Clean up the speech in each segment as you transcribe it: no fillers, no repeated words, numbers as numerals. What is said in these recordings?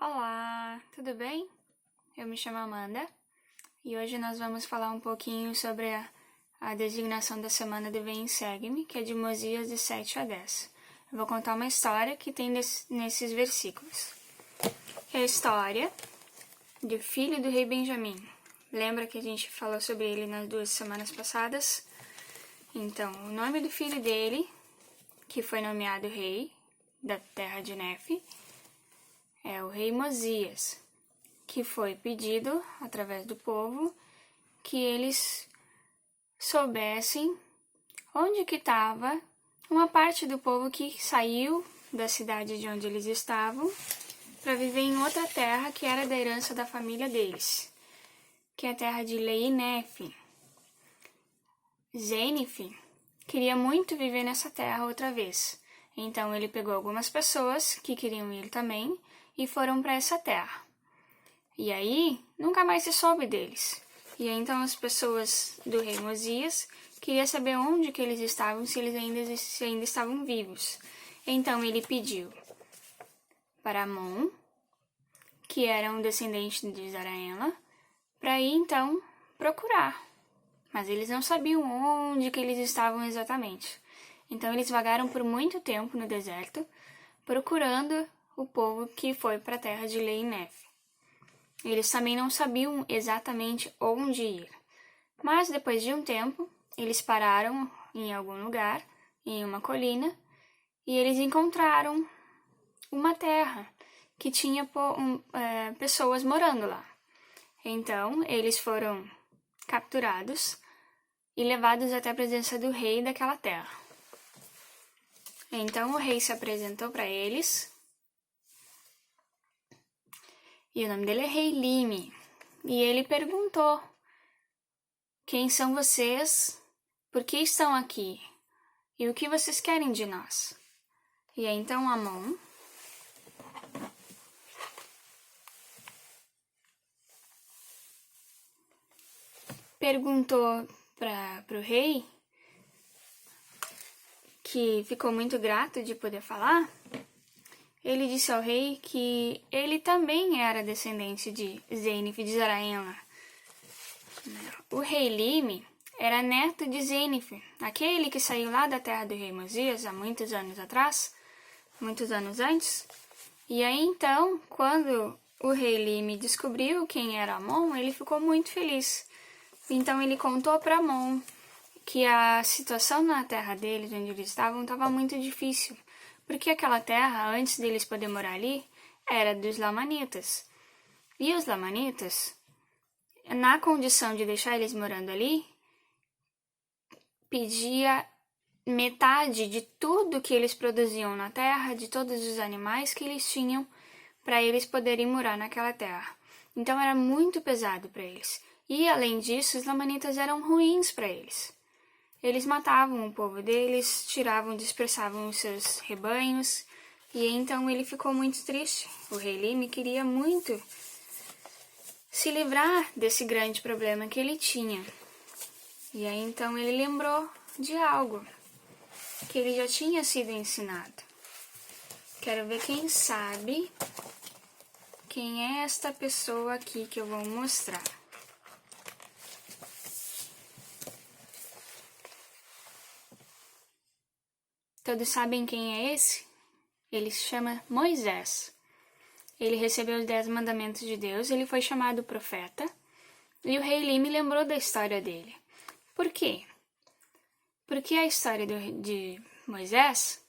Olá, tudo bem? Eu me chamo Amanda e hoje nós vamos falar um pouquinho sobre a designação da semana do Vem e Segue-me, que é de Mosias de 7 a 10. Eu vou contar uma história que tem nesses versículos. É a história do filho do rei Benjamim. Lembra que a gente falou sobre ele nas 2 semanas passadas? Então, o nome do filho dele, que foi nomeado rei da terra de Nefe, é o rei Mosias, que foi pedido, através do povo, que eles soubessem onde que estava uma parte do povo que saiu da cidade de onde eles estavam para viver em outra terra que era da herança da família deles, que é a terra de Lei e Nefe. Zenife queria muito viver nessa terra outra vez, então ele pegou algumas pessoas que queriam ir também e foram para essa terra. E aí, nunca mais se soube deles. E aí, então, as pessoas do rei Mosias queriam saber onde que eles estavam, se eles ainda estavam vivos. Então, ele pediu para Amon, que era um descendente de Zaraenla, para ir, então, procurar. Mas eles não sabiam onde que eles estavam exatamente. Então, eles vagaram por muito tempo no deserto, procurando o povo que foi para a terra de Lei e Nefe. Eles também não sabiam exatamente onde ir. Mas depois de um tempo, eles pararam em algum lugar, em uma colina, e eles encontraram uma terra que tinha pessoas morando lá. Então, eles foram capturados e levados até a presença do rei daquela terra. Então, o rei se apresentou para eles. E o nome dele é Rei Lime. E ele perguntou: quem são vocês? Por que estão aqui? E o que vocês querem de nós? E aí então Amon perguntou para o rei, que ficou muito grato de poder falar. Ele disse ao rei que ele também era descendente de Zenife de Zaraenla. O rei Lime era neto de Zenife, aquele que saiu lá da terra do rei Mosias há muitos anos atrás, muitos anos antes. E aí então, quando o rei Lime descobriu quem era Amon, ele ficou muito feliz. Então ele contou para Amon que a situação na terra deles, onde eles estavam, estava muito difícil, porque aquela terra, antes deles poderem morar ali, era dos lamanitas. E os lamanitas, na condição de deixar eles morando ali, pedia metade de tudo que eles produziam na terra, de todos os animais que eles tinham, para eles poderem morar naquela terra. Então era muito pesado para eles. E além disso, os lamanitas eram ruins para eles. Eles matavam o povo deles, dispersavam os seus rebanhos, e então ele ficou muito triste. O rei Lime queria muito se livrar desse grande problema que ele tinha. E aí então ele lembrou de algo que ele já tinha sido ensinado. Quero ver quem sabe quem é esta pessoa aqui que eu vou mostrar. Todos sabem quem é esse? Ele se chama Moisés. Ele recebeu os 10 mandamentos de Deus, ele foi chamado profeta, e o rei Lime lembrou da história dele. Por quê? Porque a história de Moisés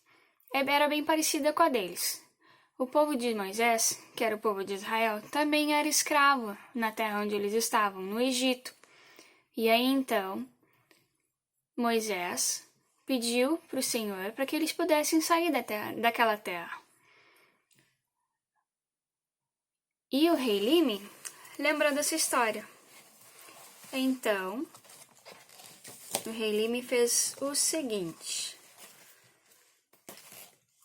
era bem parecida com a deles. O povo de Moisés, que era o povo de Israel, também era escravo na terra onde eles estavam, no Egito. E aí então, Moisés pediu para o Senhor para que eles pudessem sair daquela terra. E o rei Lime lembrou dessa história. Então, o rei Lime fez o seguinte: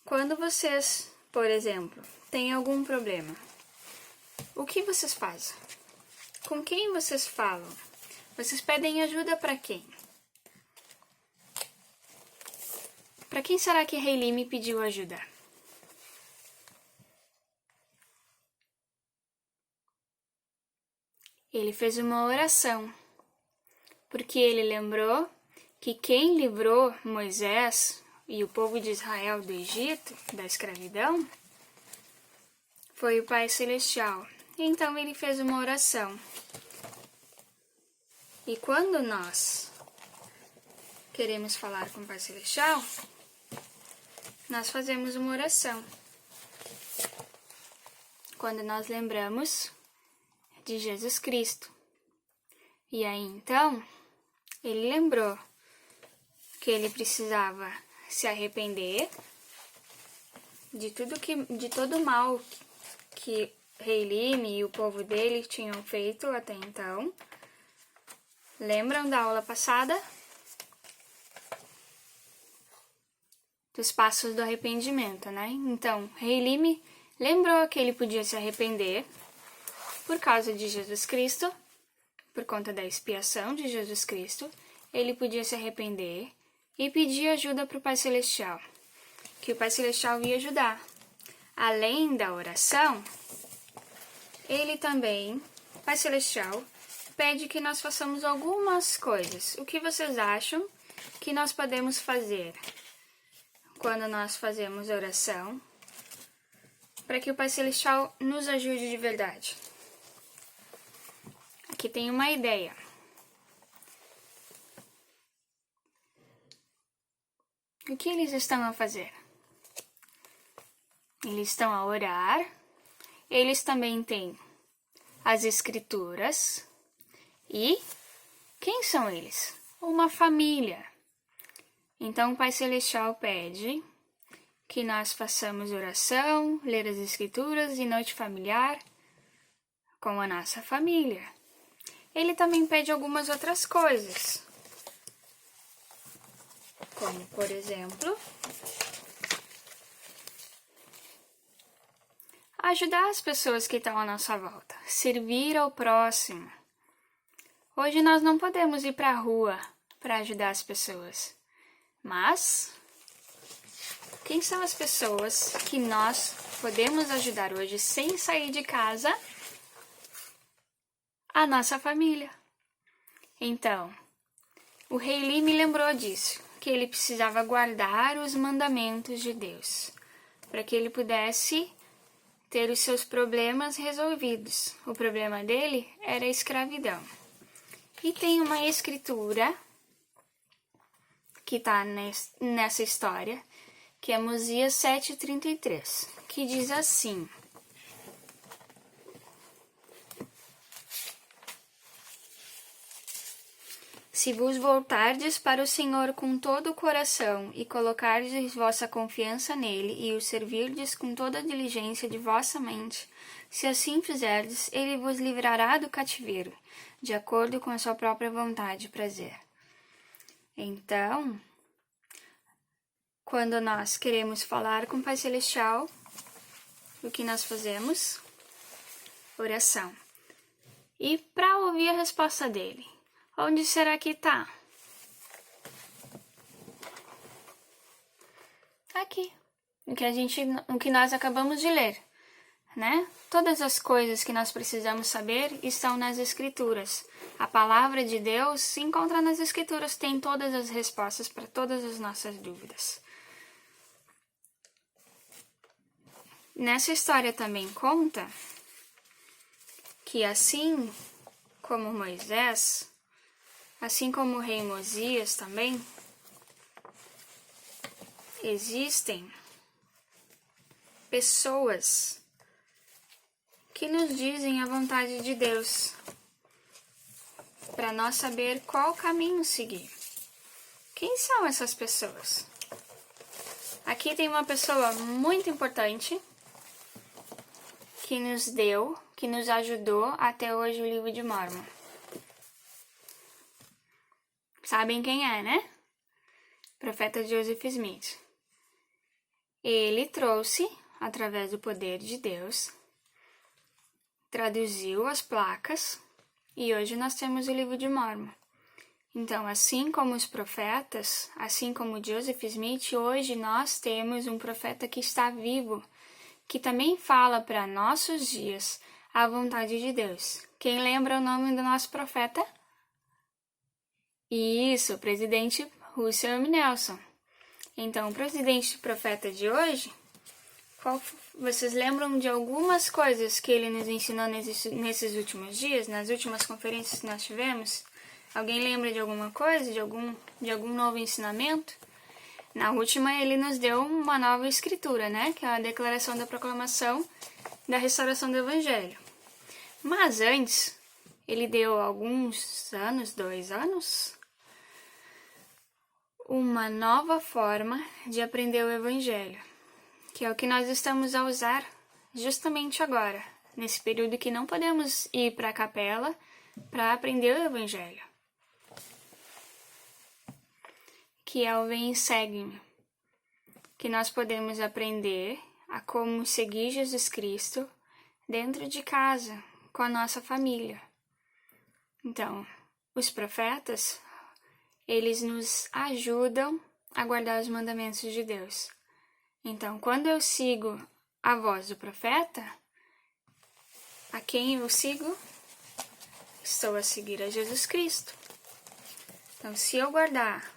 quando vocês, por exemplo, têm algum problema, o que vocês fazem? Com quem vocês falam? Vocês pedem ajuda para quem? Para quem será que Rei Lime pediu ajuda? Ele fez uma oração, porque ele lembrou que quem livrou Moisés e o povo de Israel do Egito, da escravidão, foi o Pai Celestial. Então ele fez uma oração. E quando nós queremos falar com o Pai Celestial, nós fazemos uma oração. Quando nós lembramos de Jesus Cristo. E aí então, ele lembrou que ele precisava se arrepender de todo o mal que Rei Lime e o povo dele tinham feito até então. Lembram da aula passada? Dos passos do arrependimento, né? Então, Rei Lime lembrou que ele podia se arrepender por causa de Jesus Cristo, por conta da expiação de Jesus Cristo. Ele podia se arrepender e pedir ajuda para o Pai Celestial, que o Pai Celestial ia ajudar. Além da oração, ele também, o Pai Celestial, pede que nós façamos algumas coisas. O que vocês acham que nós podemos fazer quando nós fazemos oração para que o Pai Celestial nos ajude de verdade? Aqui tem uma ideia. O que eles estão a fazer? Eles estão a orar. Eles também têm as escrituras. E quem são eles? Uma família. Então o Pai Celestial pede que nós façamos oração, ler as escrituras e noite familiar com a nossa família. Ele também pede algumas outras coisas, como, por exemplo, ajudar as pessoas que estão à nossa volta, servir ao próximo. Hoje nós não podemos ir para a rua para ajudar as pessoas, mas quem são as pessoas que nós podemos ajudar hoje sem sair de casa? A nossa família. Então, o Rei Li me lembrou disso, que ele precisava guardar os mandamentos de Deus, para que ele pudesse ter os seus problemas resolvidos. O problema dele era a escravidão. E tem uma escritura que está nessa história, que é Mosias 7:33, que diz assim: Se vos voltardes para o Senhor com todo o coração e colocardes vossa confiança nele e o servirdes com toda a diligência de vossa mente, se assim fizerdes, ele vos livrará do cativeiro, de acordo com a sua própria vontade e prazer. Então, quando nós queremos falar com o Pai Celestial, o que nós fazemos? Oração. E para ouvir a resposta dele, onde será que está? Aqui, o que nós acabamos de ler, né? Todas as coisas que nós precisamos saber estão nas Escrituras. A palavra de Deus se encontra nas Escrituras, tem todas as respostas para todas as nossas dúvidas. Nessa história também conta que assim como Moisés, assim como o rei Mosias também, existem pessoas que nos dizem a vontade de Deus, para nós saber qual caminho seguir. Quem são essas pessoas? Aqui tem uma pessoa muito importante que nos ajudou até hoje o livro de Mórmon. Sabem quem é, né? Profeta Joseph Smith. Ele trouxe, através do poder de Deus, traduziu as placas e hoje nós temos o livro de Mórmon. Então, assim como os profetas, assim como Joseph Smith, hoje nós temos um profeta que está vivo, que também fala para nossos dias à vontade de Deus. Quem lembra o nome do nosso profeta? Isso, o presidente Russell M. Nelson. Então, o presidente e profeta de hoje, vocês lembram de algumas coisas que ele nos ensinou nesses últimos dias, nas últimas conferências que nós tivemos? Alguém lembra de alguma coisa, de algum novo ensinamento? Na última, ele nos deu uma nova escritura, né? Que é a declaração da proclamação da restauração do Evangelho. Mas antes, ele deu alguns anos, 2 anos, uma nova forma de aprender o Evangelho, que é o que nós estamos a usar justamente agora, nesse período que não podemos ir para a capela para aprender o Evangelho, que é o Vem e Segue-me, que nós podemos aprender a como seguir Jesus Cristo dentro de casa, com a nossa família. Então, os profetas, eles nos ajudam a guardar os mandamentos de Deus. Então, quando eu sigo a voz do profeta, a quem eu sigo? Estou a seguir a Jesus Cristo. Então, se eu guardar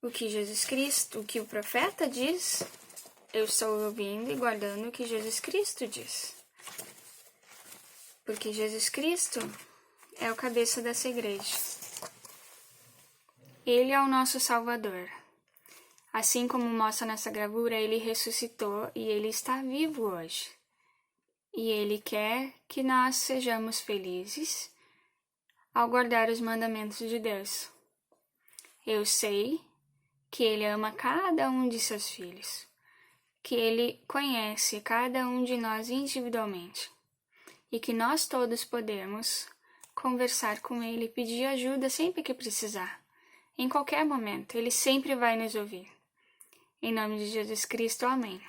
o que Jesus Cristo, o que o profeta diz, eu estou ouvindo e guardando o que Jesus Cristo diz. Porque Jesus Cristo é o cabeça dessa igreja. Ele é o nosso Salvador. Assim como mostra nessa gravura, ele ressuscitou e ele está vivo hoje. E ele quer que nós sejamos felizes ao guardar os mandamentos de Deus. Eu sei que ele ama cada um de seus filhos, que ele conhece cada um de nós individualmente e que nós todos podemos conversar com ele e pedir ajuda sempre que precisar. Em qualquer momento, ele sempre vai nos ouvir. Em nome de Jesus Cristo, amém.